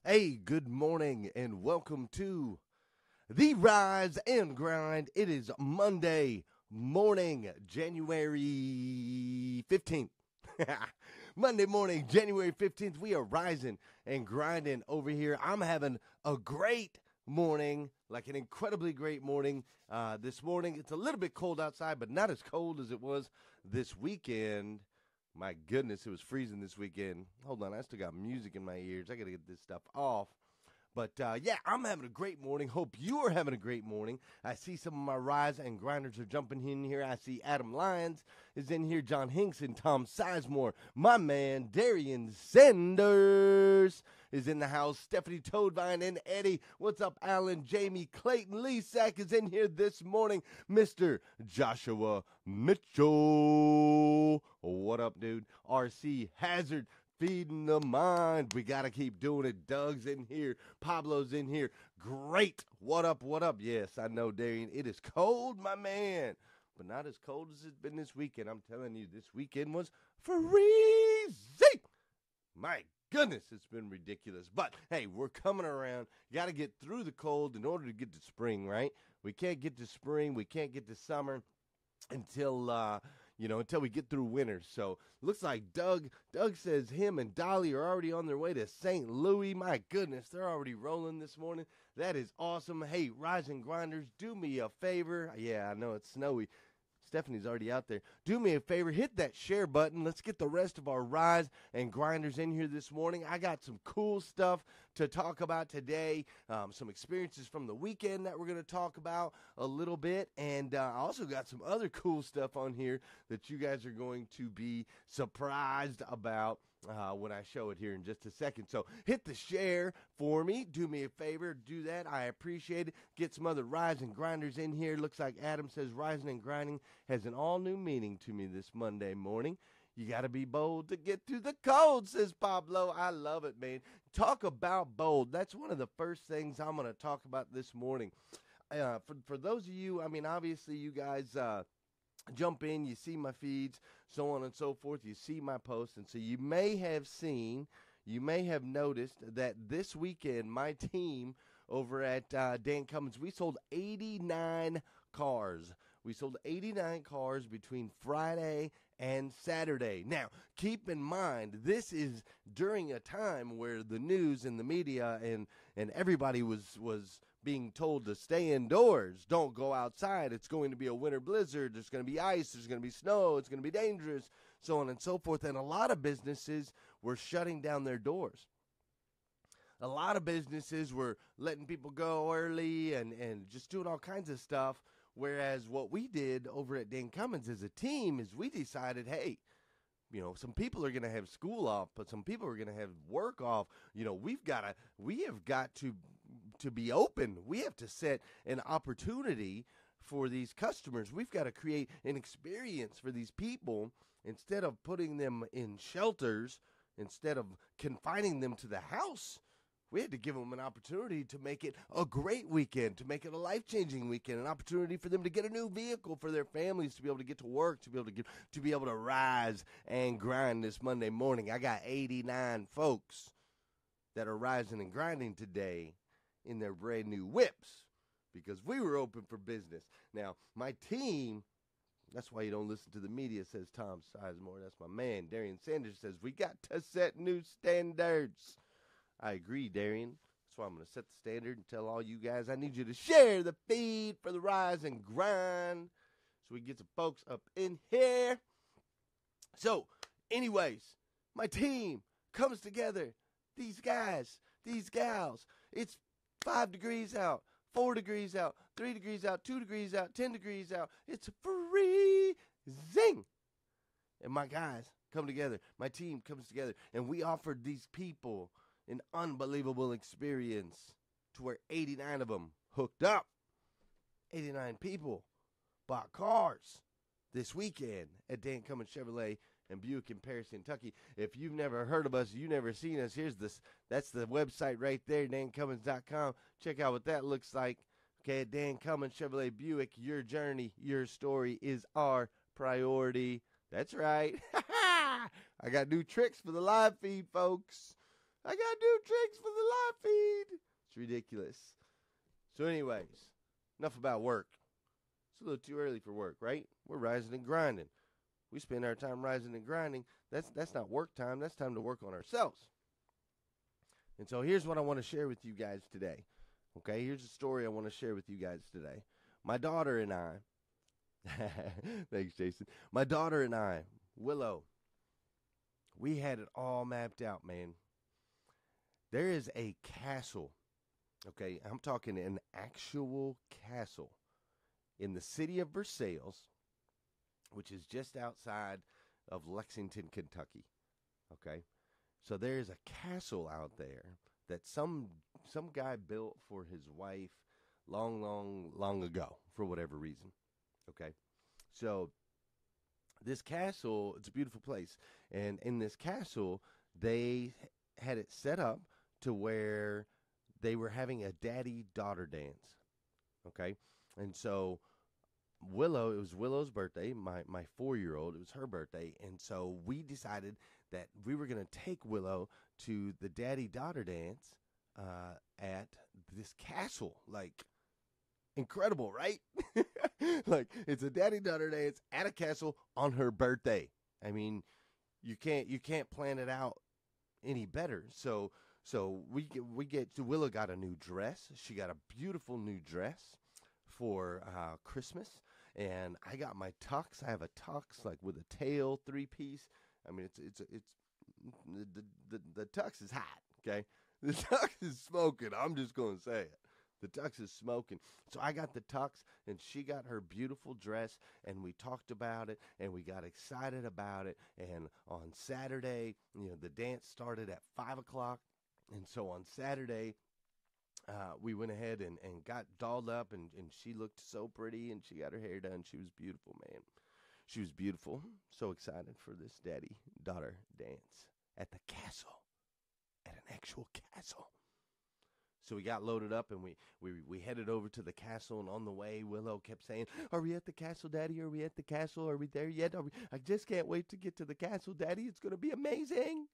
Hey, good morning and welcome to the Rise and Grind. It is Monday morning, January 15th. Monday morning, January 15th. We are rising and grinding over here. I'm having a great morning, like an incredibly great morning. This morning, it's a little bit cold outside, but not as cold as it was this weekend. My goodness, it was freezing this weekend. Hold on, I still got music in my ears. I got to get this stuff off. But yeah, I'm having a great morning. Hope you are having a great morning. I see some of my Rise and Grinders are jumping in here. I see Adam Lyons is in here, John Hinks and Tom Sizemore. My man, Darian Sanders is in the house. Stephanie Toadvine and Eddie. What's up, Alan? Jamie Clayton Lee Sack is in here this morning. Mr. Joshua Mitchell. What up, dude? RC Hazard. Feeding the mind. We got to keep doing it. Doug's in here. Pablo's in here. Great. What up? What up? Yes, I know, Darian. It is cold, my man. But not as cold as it's been this weekend. I'm telling you, this weekend was freezing. My goodness, it's been ridiculous. But, hey, we're coming around. You got to get through the cold in order to get to spring, right? We can't get to spring. We can't get to summer until until we get through winter. So looks like Doug says him and Dolly are already on their way to St. Louis. My goodness, they're already rolling this morning. That is awesome. Hey, Rise and Grinders, do me a favor. Yeah, I know it's snowy. Stephanie's already out there. Do me a favor, hit that share button. Let's get the rest of our Rise and Grinders in here this morning. I got some cool stuff to talk about today, some experiences from the weekend that we're going to talk about a little bit, and I also got some other cool stuff on here that you guys are going to be surprised about when I show it here in just a second. So hit the share for me. Do me a favor. Do that. I appreciate it. Get some other Rise and Grinders in here. Looks like Adam says rising and grinding has an all-new meaning to me this Monday morning. You got to be bold to get through the cold, says Pablo. I love it, man. Talk about bold. That's one of the first things I'm going to talk about this morning. For those of you, I mean, obviously you guys jump in, you see my feeds, so on and so forth. You see my posts, and so you may have noticed that this weekend my team over at Dan Cummins, we sold 89 cars. We sold 89 cars between Friday and Saturday. Now, keep in mind, this is during a time where the news and the media and everybody was being told to stay indoors. Don't go outside. It's going to be a winter blizzard. There's going to be ice. There's going to be snow. It's going to be dangerous, so on and so forth. And a lot of businesses were shutting down their doors. A lot of businesses were letting people go early and just doing all kinds of stuff. Whereas what we did over at Dan Cummins as a team is we decided, hey, some people are going to have school off, but some people are going to have work off. We have got to be open. We have to set an opportunity for these customers. We've got to create an experience for these people instead of putting them in shelters, instead of confining them to the house. We had to give them an opportunity to make it a great weekend, to make it a life-changing weekend, an opportunity for them to get a new vehicle for their families, to be able to get to work, to be able to rise and grind this Monday morning. I got 89 folks that are rising and grinding today in their brand new whips because we were open for business. Now, my team, that's why you don't listen to the media, says Tom Sizemore. That's my man. Darian Sanders says, we got to set new standards. I agree, Darian. That's why I'm going to set the standard and tell all you guys I need you to share the feed for the Rise and Grind so we can get some folks up in here. So, anyways, my team comes together. These guys, these gals, it's 5 degrees out, 4 degrees out, 3 degrees out, 2 degrees out, 10 degrees out. It's freezing. And my guys come together. My team comes together. And we offered these people an unbelievable experience to where 89 of them hooked up. 89 people bought cars this weekend at Dan Cummins Chevrolet and Buick in Paris, Kentucky. If you've never heard of us, you've never seen us, that's the website right there, dancummins.com. Check out what that looks like. Okay, at Dan Cummins Chevrolet Buick, your journey, your story is our priority. That's right. I got new tricks for the live feed, folks. I got new tricks for the live feed. It's ridiculous. So anyways, enough about work. It's a little too early for work, right? We're rising and grinding. We spend our time rising and grinding. That's not work time. That's time to work on ourselves. And so here's what I want to share with you guys today. Okay, here's a story I want to share with you guys today. My daughter and I, thanks, Jason. My daughter and I, Willow, we had it all mapped out, man. There is a castle, okay? I'm talking an actual castle in the city of Versailles, which is just outside of Lexington, Kentucky, okay? So there's a castle out there that some guy built for his wife long ago for whatever reason, okay? So this castle, it's a beautiful place, and in this castle, they had it set up to where they were having a daddy-daughter dance, okay? And so Willow, it was Willow's birthday, my 4-year-old, it was her birthday, and so we decided that we were going to take Willow to the daddy-daughter dance at this castle. Like, incredible, right? Like, it's a daddy-daughter dance at a castle on her birthday. I mean, you can't plan it out any better. So we get to Willow got a new dress. She got a beautiful new dress for Christmas, and I got my tux. I have a tux like with a tail 3-piece. I mean, it's the tux is hot. Okay, the tux is smoking. I'm just gonna say it. The tux is smoking. So I got the tux, and she got her beautiful dress, and we talked about it, and we got excited about it. And on Saturday, the dance started at 5 o'clock, and so on Saturday, we went ahead and got dolled up, and she looked so pretty, and she got her hair done. She was beautiful, man. She was beautiful. So excited for this daddy-daughter dance at the castle, at an actual castle. So we got loaded up, and we headed over to the castle, and on the way, Willow kept saying, "Are we at the castle, Daddy? Are we at the castle? Are we there yet? I just can't wait to get to the castle, Daddy. It's going to be amazing."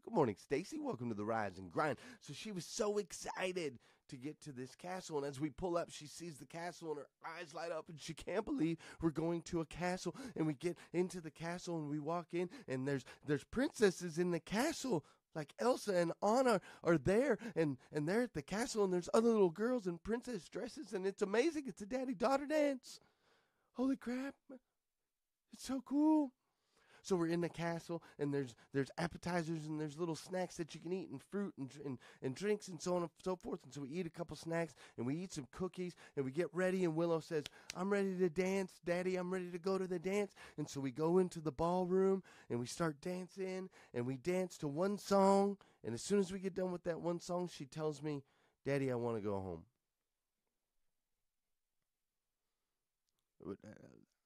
Good morning, Stacy. Welcome to the Rise and Grind. So she was so excited to get to this castle, and as we pull up, she sees the castle, and her eyes light up, and she can't believe we're going to a castle. And we get into the castle, and we walk in, and there's princesses in the castle. Like Elsa and Anna are there, and they're at the castle, and there's other little girls in princess dresses, and it's amazing. It's a daddy-daughter dance. Holy crap. It's so cool. So we're in the castle, and there's appetizers, and there's little snacks that you can eat, and fruit and drinks, and so on and so forth. And so we eat a couple snacks, and we eat some cookies, and we get ready, and Willow says, "I'm ready to dance, Daddy. I'm ready to go to the dance." And so we go into the ballroom, and we start dancing, and we dance to one song. And as soon as we get done with that one song, she tells me, "Daddy, I want to go home."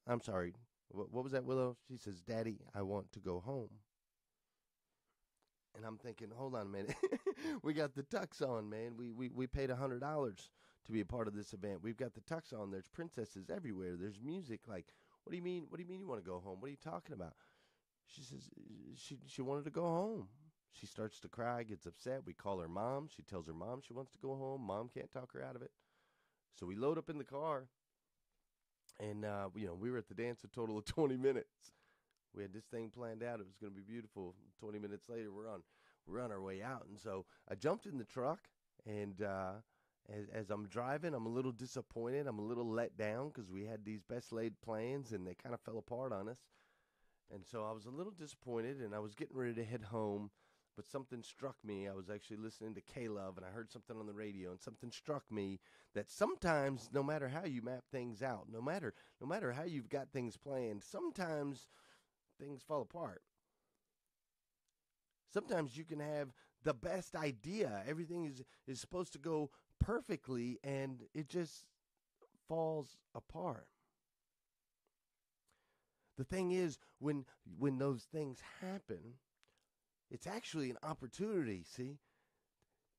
I'm sorry. What was that, Willow? She says, "Daddy, I want to go home." And I'm thinking, hold on a minute. We got the tux on, man. We paid $100 to be a part of this event. We've got the tux on. There's princesses everywhere. There's music. Like, what do you mean? What do you mean you want to go home? What are you talking about? She says she wanted to go home. She starts to cry, gets upset. We call her mom. She tells her mom she wants to go home. Mom can't talk her out of it. So we load up in the car. And, we were at the dance a total of 20 minutes. We had this thing planned out. It was going to be beautiful. 20 minutes later, we're on our way out. And so I jumped in the truck, and as I'm driving, I'm a little disappointed. I'm a little let down because we had these best laid plans, and they kind of fell apart on us. And so I was a little disappointed, and I was getting ready to head home. But something struck me. I was actually listening to K-Love, and I heard something on the radio, and something struck me that sometimes, no matter how you map things out, no matter how you've got things planned, sometimes things fall apart. Sometimes you can have the best idea. Everything is supposed to go perfectly, and it just falls apart. The thing is, when those things happen, it's actually an opportunity, see?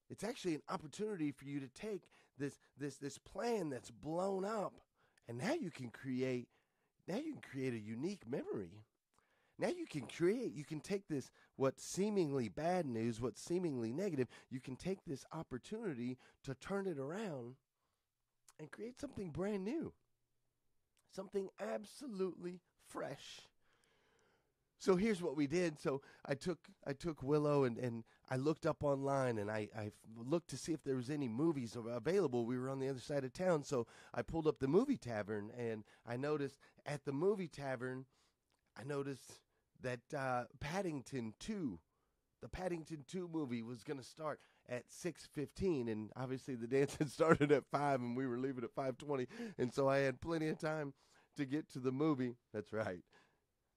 It's actually an opportunity for you to take this plan that's blown up, and now you can create a unique memory. Now you can create, you can take this, what seemingly bad news, what seemingly negative, you can take this opportunity to turn it around and create something brand new, something absolutely fresh. So here's what we did. So I took Willow and I looked up online and I looked to see if there was any movies available. We were on the other side of town, so I pulled up the movie tavern and I noticed at the movie tavern, I noticed that Paddington 2, the Paddington 2 movie was going to start at 6:15, and obviously the dance had started at 5 and we were leaving at 5:20, and so I had plenty of time to get to the movie. That's right.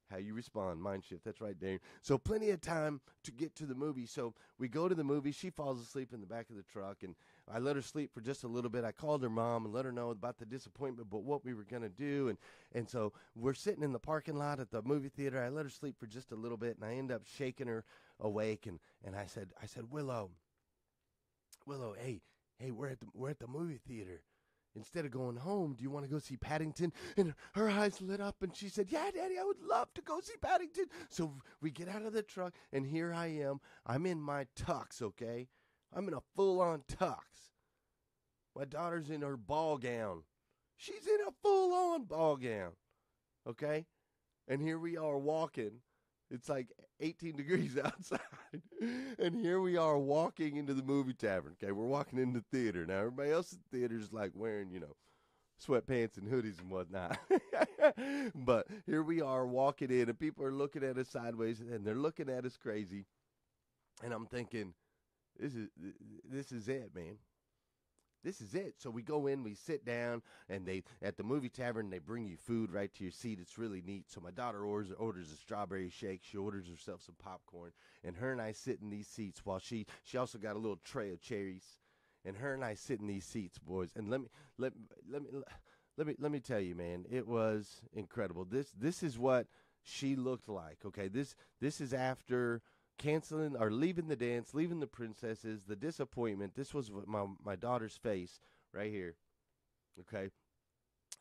How you respond, mind shift. That's right, Dane. So plenty of time to get to the movie. So we go to the movie. She falls asleep in the back of the truck, and I let her sleep for just a little bit. I called her mom and let her know about the disappointment, but what we were going to do. And so we're sitting in the parking lot at the movie theater. I let her sleep for just a little bit, and I end up shaking her awake. And I said, Willow, hey, we're at the movie theater. Instead of going home, do you want to go see Paddington? And her eyes lit up, and she said, yeah, Daddy, I would love to go see Paddington. So we get out of the truck, and here I am. I'm in my tux, okay? I'm in a full-on tux. My daughter's in her ball gown. She's in a full-on ball gown, okay? And here we are walking. It's like 18 degrees outside. And here we are walking into the movie tavern. Okay, we're walking into the theater. Now, everybody else in the theater is like wearing, sweatpants and hoodies and whatnot. But here we are walking in, and people are looking at us sideways, and they're looking at us crazy. And I'm thinking, this is it, man. This is it. So we go in, we sit down, and at the movie tavern, they bring you food right to your seat. It's really neat. So my daughter orders a strawberry shake. She orders herself some popcorn, and her and I sit in these seats while she also got a little tray of cherries, and her and I sit in these seats, boys. And let me tell you, man, it was incredible. This is what she looked like. Okay, this is after canceling or leaving the dance, leaving the princesses, the disappointment. This was my daughter's face right here. Okay.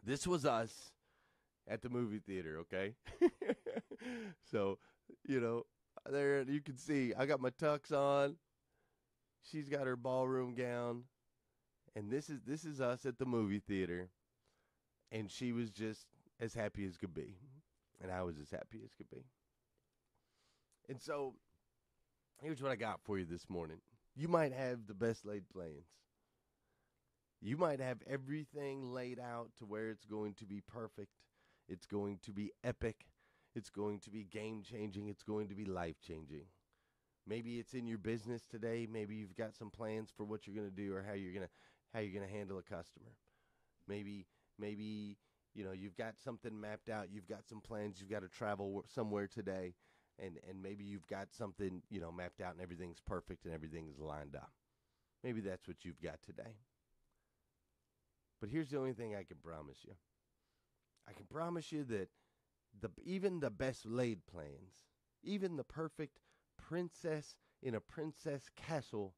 This was us at the movie theater, okay? So, there you can see I got my tux on. She's got her ballroom gown. And this is us at the movie theater. And she was just as happy as could be. And I was as happy as could be. And so here's what I got for you this morning. You might have the best laid plans. You might have everything laid out to where it's going to be perfect. It's going to be epic. It's going to be game-changing. It's going to be life-changing. Maybe it's in your business today. Maybe you've got some plans for what you're going to do or how you're going to handle a customer. Maybe you've got something mapped out. You've got some plans. You've got to travel somewhere today. And maybe you've got something, mapped out and everything's perfect and everything's lined up. Maybe that's what you've got today. But here's the only thing I can promise you. I can promise you that even the best laid plans, even the perfect princess in a princess castle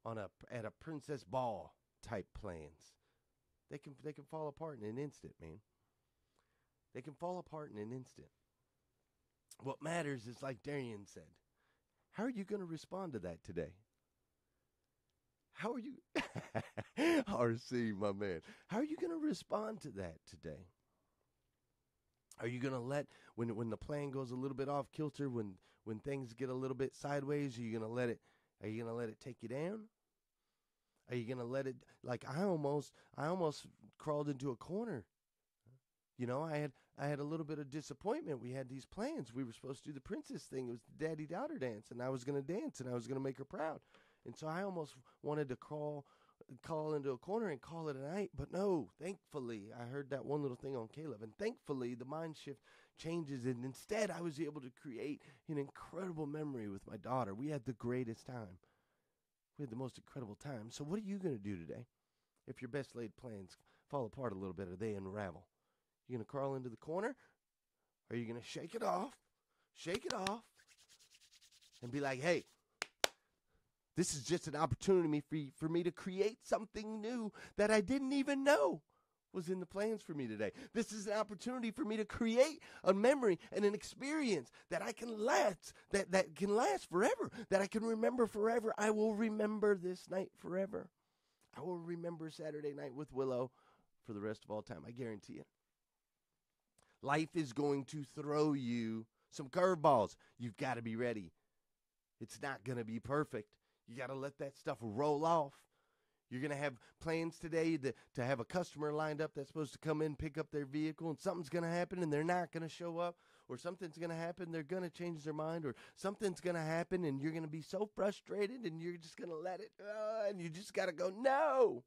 at a princess ball type plans, they can fall apart in an instant, man. They can fall apart in an instant. What matters is, like Darian said, how are you going to respond to that today? How are you, RC, my man, how are you going to respond to that today? Are you going to let, when the plan goes a little bit off kilter, when things get a little bit sideways, are you going to let it take you down? Are you going to let it, like I almost crawled into a corner. I had a little bit of disappointment. We had these plans. We were supposed to do the princess thing. It was the daddy-daughter dance, and I was going to dance, and I was going to make her proud. And so I almost wanted to crawl into a corner and call it a night. But no, thankfully, I heard that one little thing on Caleb, and thankfully the mind shift changes, and instead I was able to create an incredible memory with my daughter. We had the greatest time. We had the most incredible time. So what are you going to do today if your best laid plans fall apart a little bit or they unravel? You going to crawl into the corner? Or are you going to shake it off, and be like, hey, this is just an opportunity for me to create something new that I didn't even know was in the plans for me today. This is an opportunity for me to create a memory and an experience that I can last, that can last forever, that I can remember forever. I will remember this night forever. I will remember Saturday night with Willow for the rest of all time. I guarantee it. Life is going to throw you some curveballs. You've got to be ready. It's not going to be perfect. You got to let that stuff roll off. You're going to have plans today to have a customer lined up that's supposed to come in, pick up their vehicle, and something's going to happen and they're not going to show up, or something's going to happen, they're going to change their mind, or something's going to happen and you're going to be so frustrated and you're just going to let it, and you just got to go, no,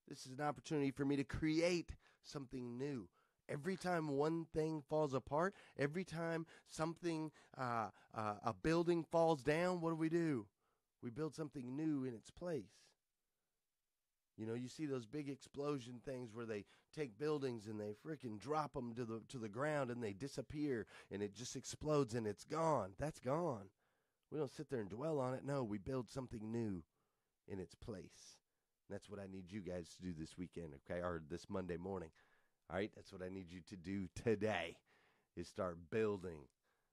this is an opportunity for me to create something new. Every time one thing falls apart, every time something, a building falls down, what do? We build something new in its place. You know, you see those big explosion things where they take buildings and they freaking drop them to the ground and they disappear and it just explodes and it's gone. That's gone. We don't sit there and dwell on it. No, we build something new in its place. And that's what I need you guys to do this weekend, okay, or this Monday morning. All right, that's what I need you to do today, is start building.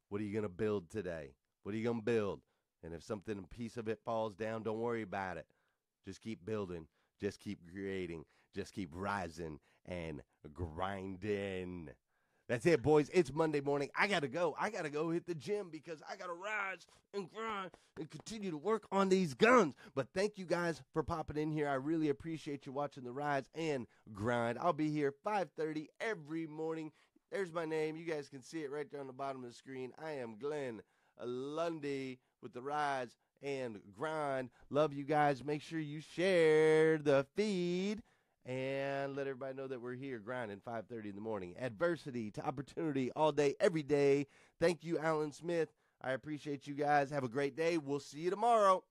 What are you going to build today? What are you going to build? And if something, a piece of it falls down, don't worry about it. Just keep building. Just keep creating. Just keep rising and grinding. That's it, boys. It's Monday morning. I got to go. I got to go hit the gym because I got to rise and grind and continue to work on these guns. But thank you guys for popping in here. I really appreciate you watching the Rise and Grind. I'll be here 5:30 every morning. There's my name. You guys can see it right there on the bottom of the screen. I am Glenn Lundy with the Rise and Grind. Love you guys. Make sure you share the feed and let everybody know that we're here grinding 5:30 in the morning. Adversity to opportunity all day, every day. Thank you, Alan Smith. I appreciate you guys. Have a great day. We'll see you tomorrow.